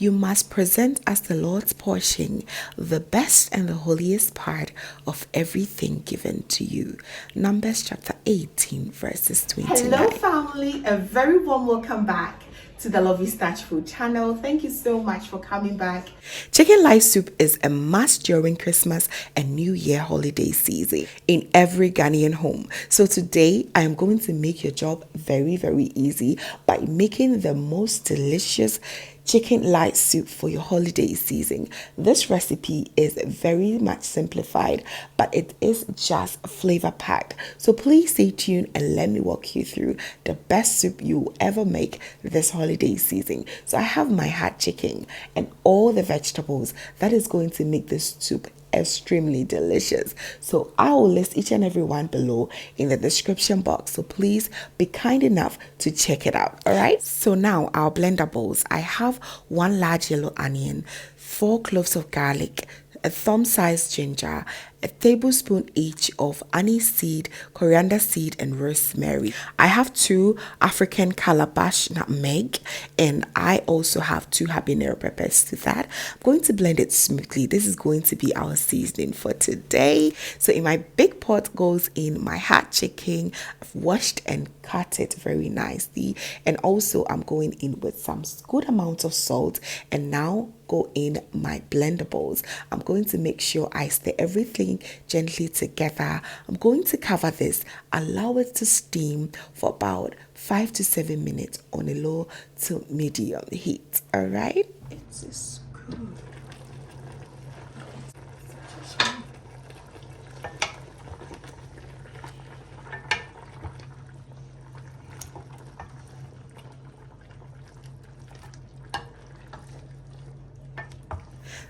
You must present as the Lord's portion the best and the holiest part of everything given to you. Numbers chapter 18 verses 29. Hello family, a very warm welcome back to the Lovely Starch Food channel. Thank you so much for coming back. Chicken live soup is a must during Christmas and New Year holiday season in every Ghanaian home. So today I am going to make your job very, very easy by making the most delicious chicken light soup for your holiday season. This recipe is very much simplified, but it is just flavor packed. So please stay tuned and let me walk you through the best soup you will ever make this holiday season. So I have my hot chicken and all the vegetables that is going to make this soup extremely delicious. So I will list each and every one below in the description box, so please be kind enough to check it out. All right, so now our blender bowls. I have 1 large yellow onion, 4 cloves of garlic, a thumb-sized ginger, a tablespoon each of anise seed, coriander seed, and rosemary. I have 2 African calabash nutmeg, and I also have 2 habanero peppers to that. I'm going to blend it smoothly. This is going to be our seasoning for today. So in my big pot goes in my hot chicken. I've washed and cut it very nicely, and also I'm going in with some good amount of salt, and now go in my blender bowls. I'm going to make sure I stir everything gently together. I'm going to cover this, allow it to steam for about 5 to 7 minutes on a low to medium heat. All right, It's good.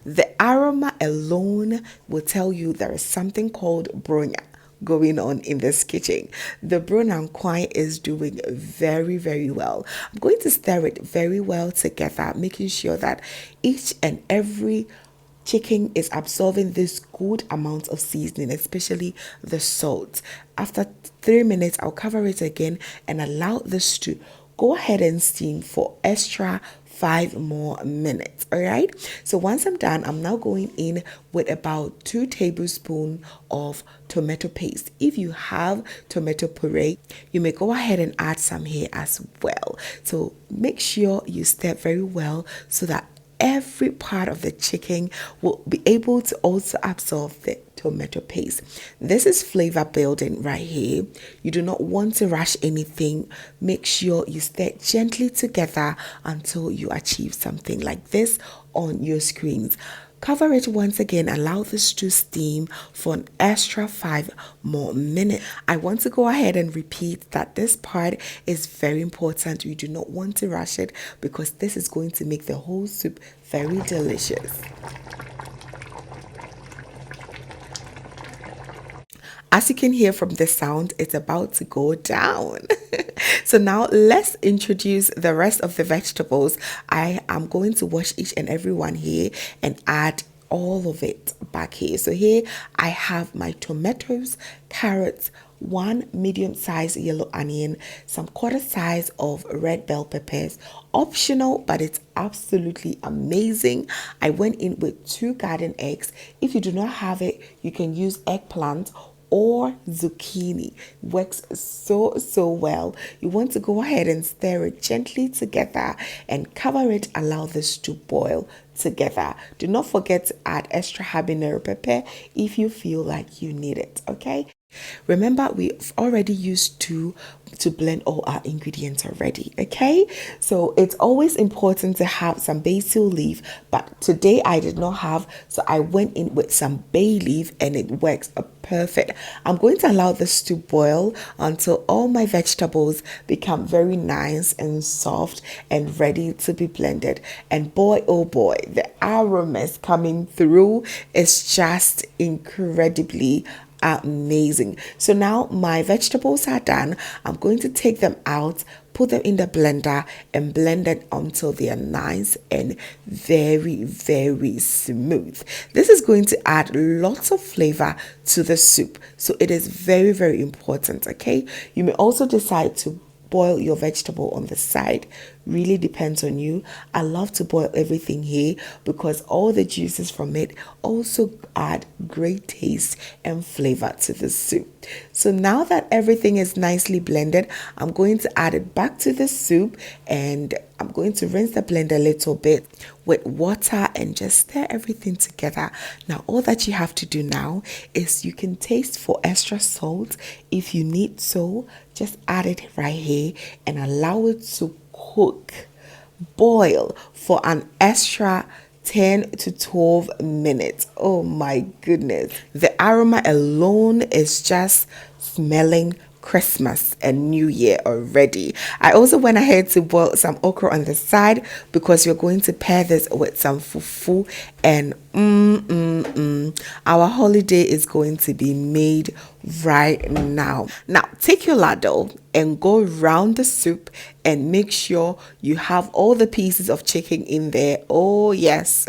the aroma alone will tell you there is something called Bronya going on in this kitchen. The Bronya is doing very, very well. I'm going to stir it very well together, making sure that each and every chicken is absorbing this good amount of seasoning, especially the salt. After 3 minutes, I'll cover it again and allow this to go ahead and steam for extra 5 more minutes. All right, so once I'm done, I'm now going in with about 2 tablespoons of tomato paste. If you have tomato puree, you may go ahead and add some here as well. So make sure you stir very well so that every part of the chicken will be able to also absorb the tomato paste. This is flavor building right here. You do not want to rush anything. Make sure you stir gently together until you achieve something like this on your screens. Cover it once again, allow this to steam for an extra 5 more minutes. I want to go ahead and repeat that this part is very important. You do not want to rush it because this is going to make the whole soup very delicious. As you can hear from the sound, it's about to go down. So now let's introduce the rest of the vegetables. I am going to wash each and every one here and add all of it back here. So here I have my tomatoes, carrots, 1 medium-sized yellow onion, some quarter size of red bell peppers. Optional, but it's absolutely amazing. I went in with 2 garden eggs. If you do not have it, you can use eggplant or zucchini. Works so well. You want to go ahead and stir it gently together and cover it. Allow this to boil together. Do not forget to add extra habanero pepper if you feel like you need it. Okay, remember we've already used 2 to blend all our ingredients already. Okay, so it's always important to have some basil leaf, but today I did not have, so I went in with some bay leaf and it works perfect. I'm going to allow this to boil until all my vegetables become very nice and soft and ready to be blended. And boy, oh boy, the aromas coming through is just incredibly amazing. So now my vegetables are done. I'm going to take them out, put them in the blender and blend it until they are nice and very, very smooth. This is going to add lots of flavor to the soup, so it is very, very important. Okay, you may also decide to boil your vegetable on the side. Really depends on you. I love to boil everything here because all the juices from it also add great taste and flavor to the soup. So now that everything is nicely blended, I'm going to add it back to the soup, and I'm going to rinse the blender a little bit with water and just stir everything together. Now all that you have to do now is you can taste for extra salt if you need, so just add it right here and allow it to boil for an extra 10 to 12 minutes. Oh my goodness. The aroma alone is just smelling Christmas and New Year already. I also went ahead to boil some okra on the side because we're going to pair this with some fufu, and our holiday is going to be made right now. Now take your ladle and go around the soup and make sure you have all the pieces of chicken in there. Oh yes.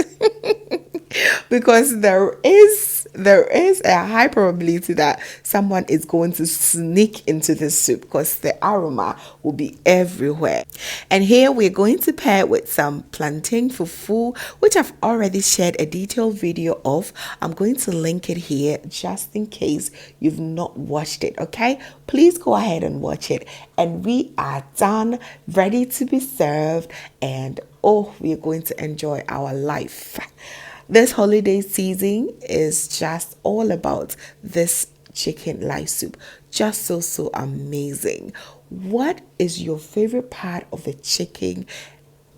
Because there is a high probability that someone is going to sneak into the soup because the aroma will be everywhere. And here we're going to pair it with some plantain fufu, which I've already shared a detailed video of. I'm going to link it here just in case you've not watched it. Okay, please go ahead and watch it. And we are done, ready to be served, and oh, we're going to enjoy our life. This holiday season is just all about this chicken light soup. Just so amazing. What is your favorite part of the chicken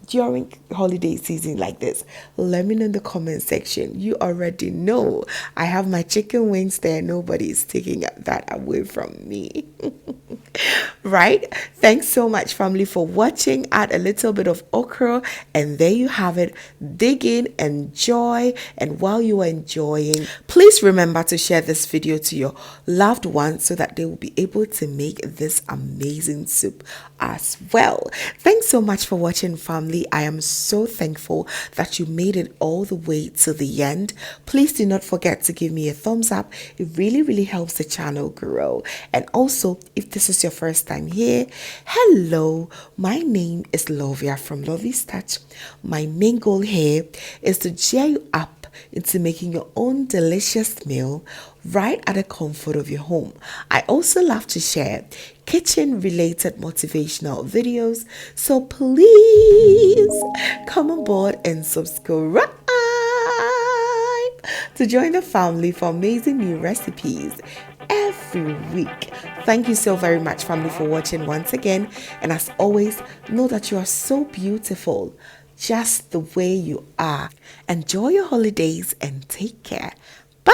during holiday season like this? Let me know in the comment section. You already know I have my chicken wings there. Nobody is taking that away from me. Right? Thanks so much, family, for watching. Add a little bit of okra, and there you have it. Dig in, enjoy, and while you are enjoying, please remember to share this video to your loved ones so that they will be able to make this amazing soup as well. Thanks so much for watching, family. I am so thankful that you made it all the way to the end. Please do not forget to give me a thumbs up. It really helps the channel grow. And also, if this is your first time here, hello, my name is Lovia from Lovey's Touch. My main goal here is to cheer you up into making your own delicious meal right at the comfort of your home. I also love to share kitchen related motivational videos, so please come on board and subscribe to join the family for amazing new recipes every week. Thank you so very much, family, for watching once again. And as always, know that you are so beautiful just the way you are. Enjoy your holidays and take care. Bye.